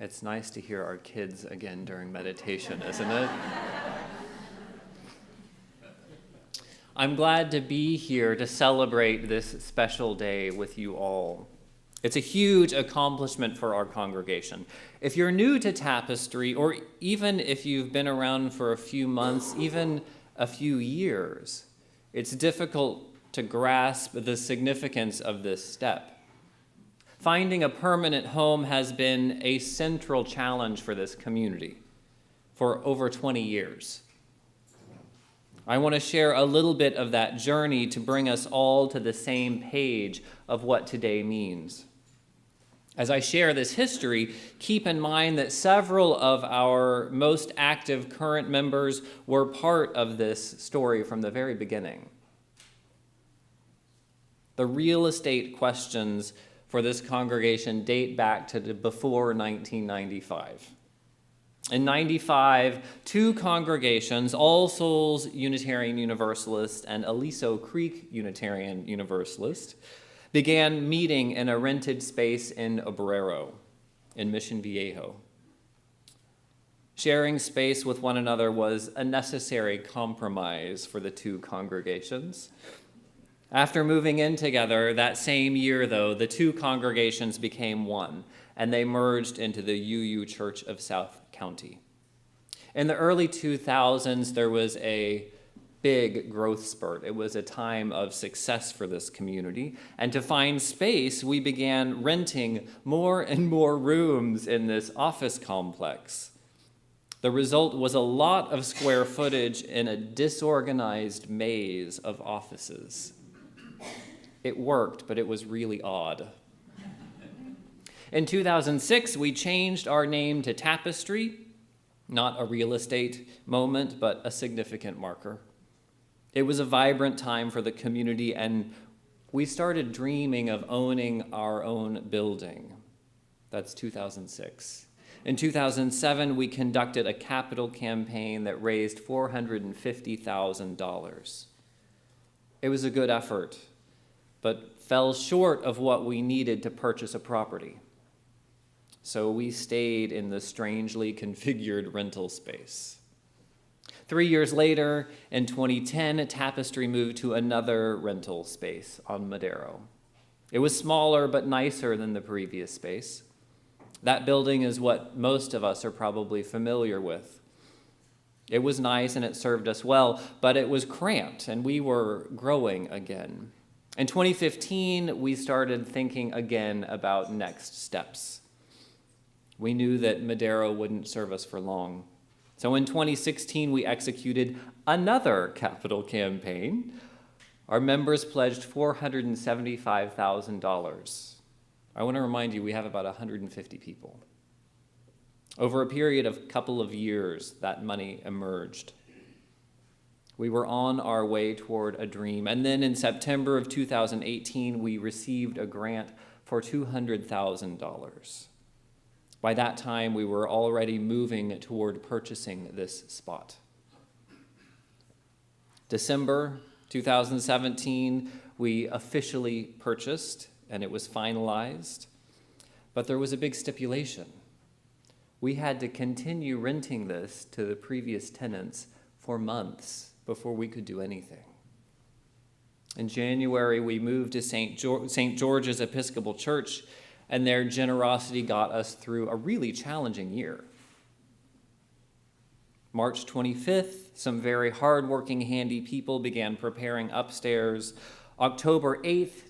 It's nice to hear our kids again during meditation, isn't it? I'm glad to be here to celebrate this special day with you all. It's a huge accomplishment for our congregation. If you're new to Tapestry, or even if you've been around for a few months, even a few years, it's difficult to grasp the significance of this step. Finding a permanent home has been a central challenge for this community for over 20 years. I want to share a little bit of that journey to bring us all to the same page of what today means. As I share this history, keep in mind that several of our most active current members were part of this story from the very beginning. The real estate questions for this congregation date back to before 1995. In 95, two congregations, All Souls Unitarian Universalist and Aliso Creek Unitarian Universalist, began meeting in a rented space in Obrero, in Mission Viejo. Sharing space with one another was a necessary compromise for the two congregations. After moving in together that same year, though, the two congregations became one, and they merged into the UU Church of South County. In the early 2000s, there was a big growth spurt. It was a time of success for this community. And to find space, we began renting more and more rooms in this office complex. The result was a lot of square footage in a disorganized maze of offices. It worked, but it was really odd. In 2006, we changed our name to Tapestry, not a real estate moment, but a significant marker. It was a vibrant time for the community, and we started dreaming of owning our own building. That's 2006. In 2007, we conducted a capital campaign that raised $450,000. It was a good effort, but fell short of what we needed to purchase a property. So we stayed in the strangely configured rental space. 3 years later, in 2010, Tapestry moved to another rental space on Madero. It was smaller but nicer than the previous space. That building is what most of us are probably familiar with. It was nice and it served us well, but it was cramped and we were growing again. In 2015, we started thinking again about next steps. We knew that Madero wouldn't serve us for long. So in 2016, we executed another capital campaign. Our members pledged $475,000. I want to remind you, we have about 150 people. Over a period of a couple of years, that money emerged. We were on our way toward a dream. And then in September of 2018, we received a grant for $200,000. By that time, we were already moving toward purchasing this spot. December 2017, we officially purchased, and it was finalized. But there was a big stipulation. We had to continue renting this to the previous tenants for months before we could do anything. In January, we moved to St. George's Episcopal Church, and their generosity got us through a really challenging year. March 25th, some very hardworking, handy people began preparing upstairs. October 8th,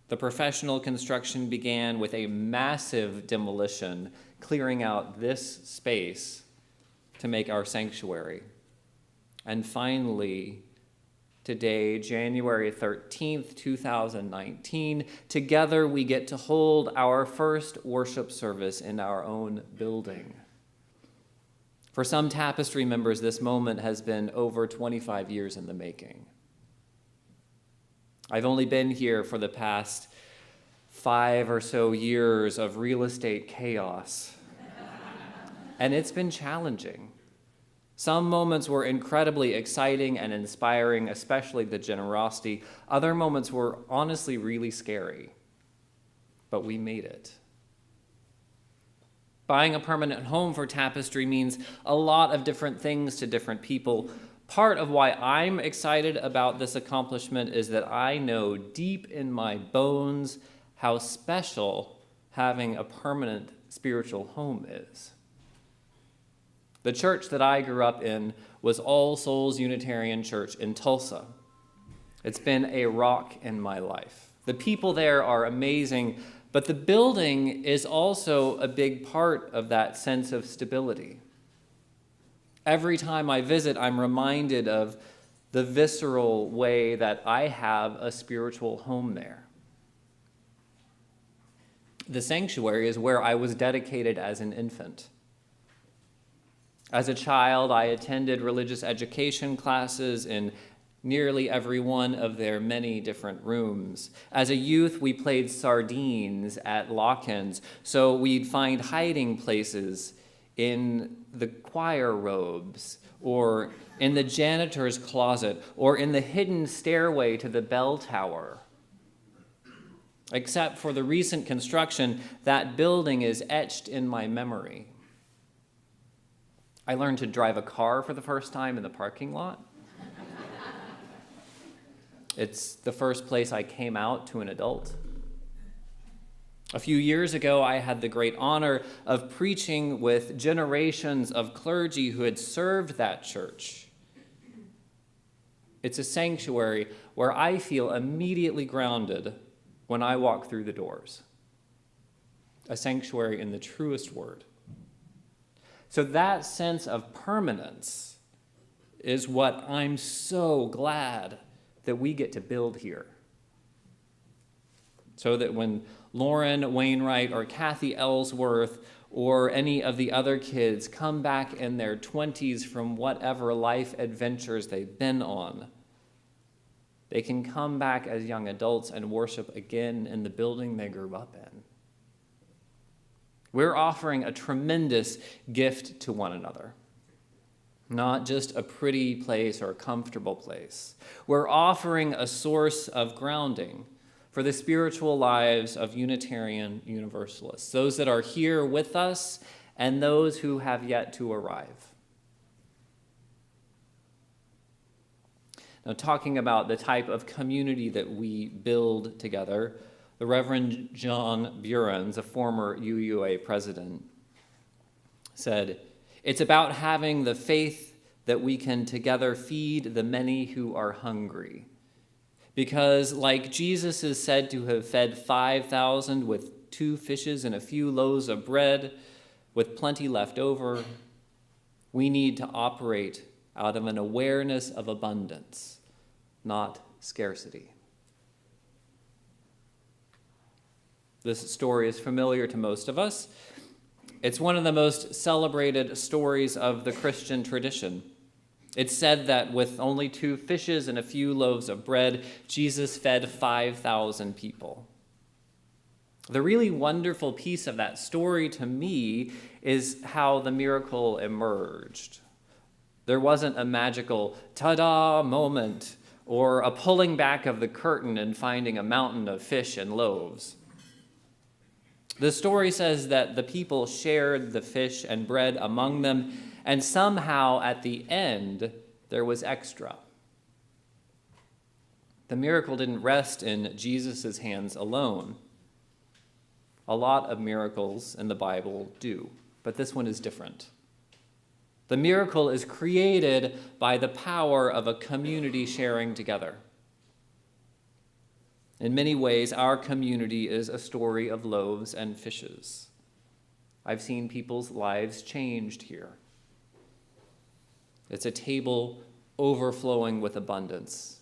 the professional construction began with a massive demolition, clearing out this space to make our sanctuary. And finally, today, January 13th, 2019, together we get to hold our first worship service in our own building. For some Tapestry members, this moment has been over 25 years in the making. I've only been here for the past 5 or so years of real estate chaos, and it's been challenging. Some moments were incredibly exciting and inspiring, especially the generosity. Other moments were honestly really scary, but we made it. Buying a permanent home for Tapestry means a lot of different things to different people. Part of why I'm excited about this accomplishment is that I know deep in my bones how special having a permanent spiritual home is. The church that I grew up in was All Souls Unitarian Church in Tulsa. It's been a rock in my life. The people there are amazing, but the building is also a big part of that sense of stability. Every time I visit, I'm reminded of the visceral way that I have a spiritual home there. The sanctuary is where I was dedicated as an infant. As a child, I attended religious education classes in nearly every one of their many different rooms. As a youth, we played sardines at lock-ins, so we'd find hiding places in the choir robes, or in the janitor's closet, or in the hidden stairway to the bell tower. Except for the recent construction, that building is etched in my memory. I learned to drive a car for the first time in the parking lot. It's the first place I came out to an adult. A few years ago, I had the great honor of preaching with generations of clergy who had served that church. It's a sanctuary where I feel immediately grounded when I walk through the doors. A sanctuary in the truest word. So that sense of permanence is what I'm so glad that we get to build here. So that when Lauren Wainwright or Kathy Ellsworth or any of the other kids come back in their 20s from whatever life adventures they've been on, they can come back as young adults and worship again in the building they grew up in. We're offering a tremendous gift to one another. Not just a pretty place or a comfortable place. We're offering a source of grounding for the spiritual lives of Unitarian Universalists, those that are here with us and those who have yet to arrive. Now, talking about the type of community that we build together, the Reverend John Burens, a former UUA president, said, "It's about having the faith that we can together feed the many who are hungry. Because like Jesus is said to have fed 5,000 with 2 fishes and a few loaves of bread with plenty left over, we need to operate out of an awareness of abundance, not scarcity." This story is familiar to most of us. It's one of the most celebrated stories of the Christian tradition. It's said that with only 2 fishes and a few loaves of bread, Jesus fed 5,000 people. The really wonderful piece of that story to me is how the miracle emerged. There wasn't a magical ta-da moment or a pulling back of the curtain and finding a mountain of fish and loaves. The story says that the people shared the fish and bread among them, and somehow at the end, there was extra. The miracle didn't rest in Jesus' hands alone. A lot of miracles in the Bible do, but this one is different. The miracle is created by the power of a community sharing together. In many ways, our community is a story of loaves and fishes. I've seen people's lives changed here. It's a table overflowing with abundance.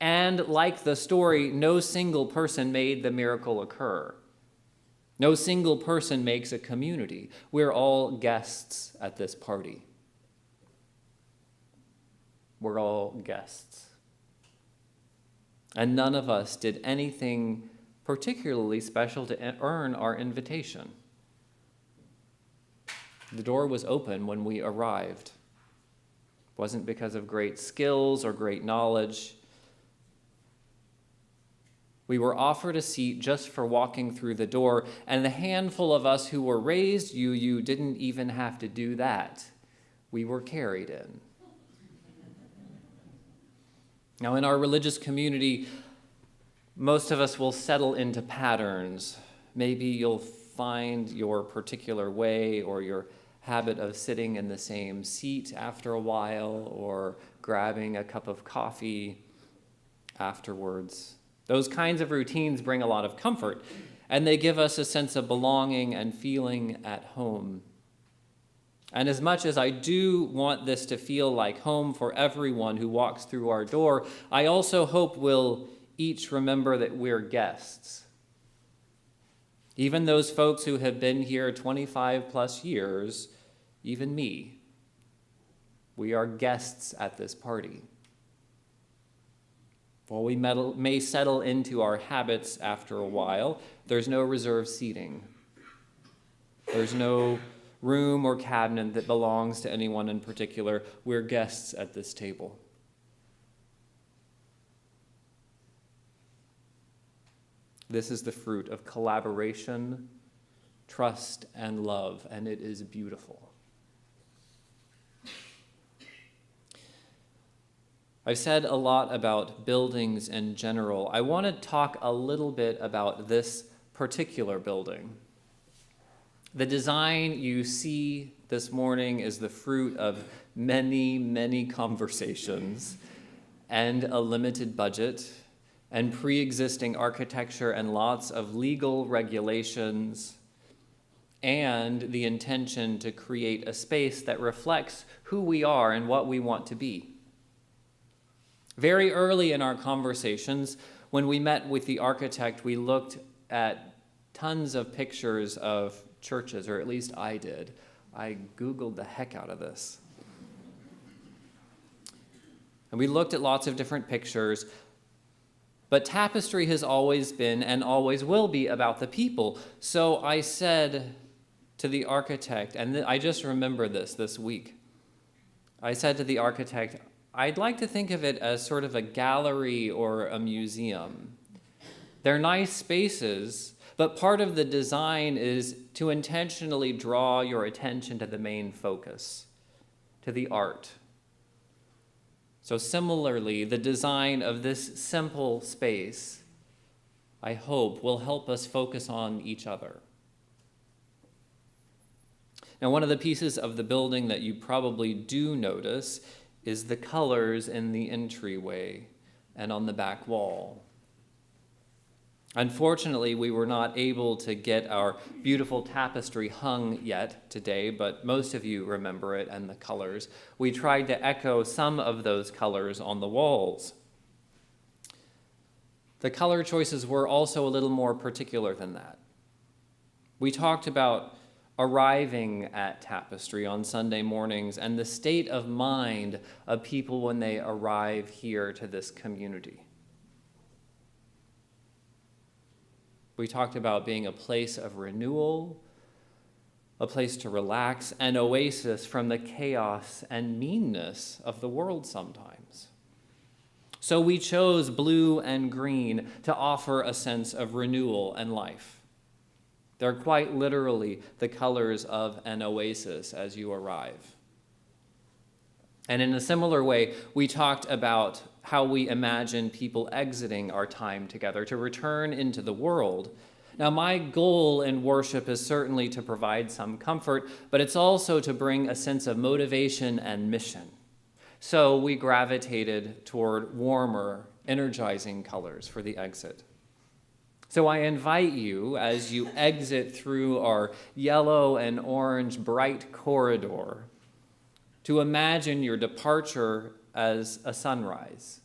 And like the story, no single person made the miracle occur. No single person makes a community. We're all guests at this party. We're all guests. And none of us did anything particularly special to earn our invitation. The door was open when we arrived. It wasn't because of great skills or great knowledge. We were offered a seat just for walking through the door, and the handful of us who were raised UU didn't even have to do that. We were carried in. Now, in our religious community, most of us will settle into patterns. Maybe you'll find your particular way or your habit of sitting in the same seat after a while or grabbing a cup of coffee afterwards. Those kinds of routines bring a lot of comfort, and they give us a sense of belonging and feeling at home. And as much as I do want this to feel like home for everyone who walks through our door, I also hope we'll each remember that we're guests. Even those folks who have been here 25 plus years, even me, we are guests at this party. While we may settle into our habits after a while, there's no reserved seating. There's no room or cabinet that belongs to anyone in particular. We're guests at this table. This is the fruit of collaboration, trust, and love, and it is beautiful. I've said a lot about buildings in general. I want to talk a little bit about this particular building. The design you see this morning is the fruit of many, many conversations and a limited budget and pre-existing architecture and lots of legal regulations and the intention to create a space that reflects who we are and what we want to be. Very early in our conversations, when we met with the architect, we looked at tons of pictures of churches, or at least I did. I Googled the heck out of this. And we looked at lots of different pictures, but tapestry has always been and always will be about the people. So I said to the architect, and I just remember this week, I said to the architect, I'd like to think of it as sort of a gallery or a museum. They're nice spaces, but part of the design is to intentionally draw your attention to the main focus, to the art. So similarly, the design of this simple space, I hope, will help us focus on each other. Now, one of the pieces of the building that you probably do notice is the colors in the entryway and on the back wall. Unfortunately, we were not able to get our beautiful tapestry hung yet today, but most of you remember it and the colors. We tried to echo some of those colors on the walls. The color choices were also a little more particular than that. We talked about arriving at Tapestry on Sunday mornings and the state of mind of people when they arrive here to this community. We talked about being a place of renewal, a place to relax, an oasis from the chaos and meanness of the world sometimes. So we chose blue and green to offer a sense of renewal and life. They're quite literally the colors of an oasis as you arrive. And in a similar way, we talked about how we imagine people exiting our time together to return into the world. Now, my goal in worship is certainly to provide some comfort, but it's also to bring a sense of motivation and mission. So we gravitated toward warmer, energizing colors for the exit. So I invite you, as you exit through our yellow and orange bright corridor, to imagine your departure as a sunrise,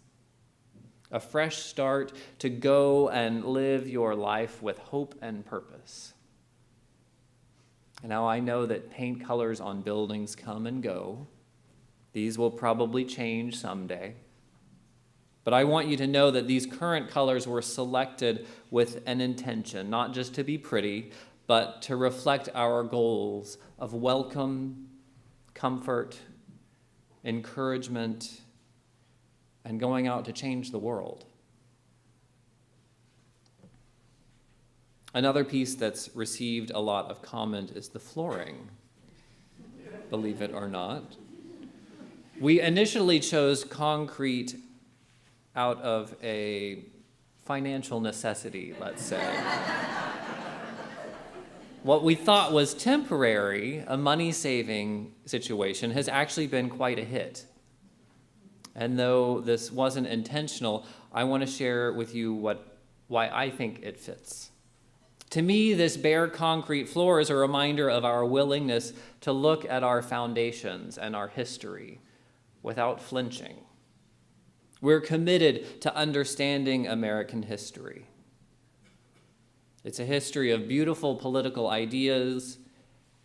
a fresh start to go and live your life with hope and purpose. And now I know that paint colors on buildings come and go. These will probably change someday. But I want you to know that these current colors were selected with an intention, not just to be pretty, but to reflect our goals of welcome, comfort, encouragement, and going out to change the world. Another piece that's received a lot of comment is the flooring, believe it or not. We initially chose concrete out of a financial necessity, let's say. What we thought was temporary, a money-saving situation, has actually been quite a hit. And though this wasn't intentional, I want to share with you why I think it fits. To me, this bare concrete floor is a reminder of our willingness to look at our foundations and our history without flinching. We're committed to understanding American history. It's a history of beautiful political ideas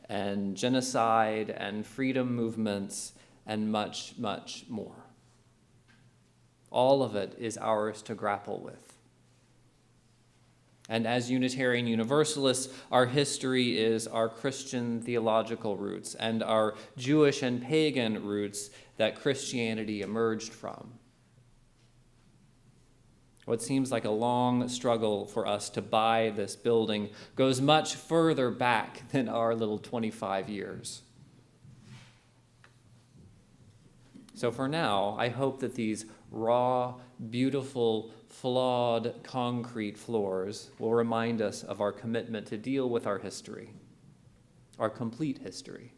and genocide and freedom movements and much, much more. All of it is ours to grapple with. And as Unitarian Universalists, our history is our Christian theological roots and our Jewish and pagan roots that Christianity emerged from. What seems like a long struggle for us to buy this building goes much further back than our little 25 years. So for now, I hope that these raw, beautiful, flawed concrete floors will remind us of our commitment to deal with our history, our complete history.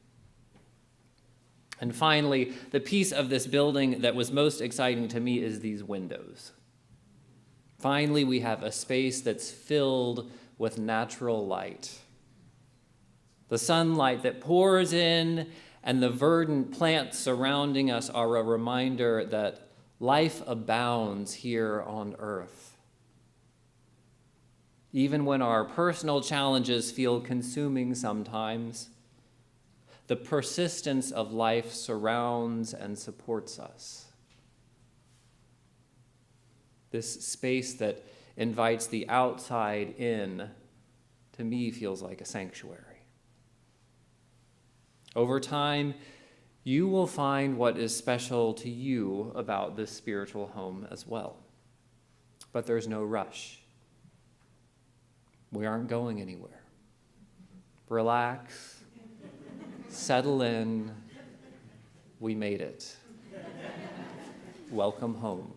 And finally, the piece of this building that was most exciting to me is these windows. Finally, we have a space that's filled with natural light. The sunlight that pours in and the verdant plants surrounding us are a reminder that life abounds here on earth. Even when our personal challenges feel consuming sometimes, the persistence of life surrounds and supports us. This space that invites the outside in, to me, feels like a sanctuary. Over time, you will find what is special to you about this spiritual home as well. But there's no rush. We aren't going anywhere. Relax, settle in. We made it. Welcome home.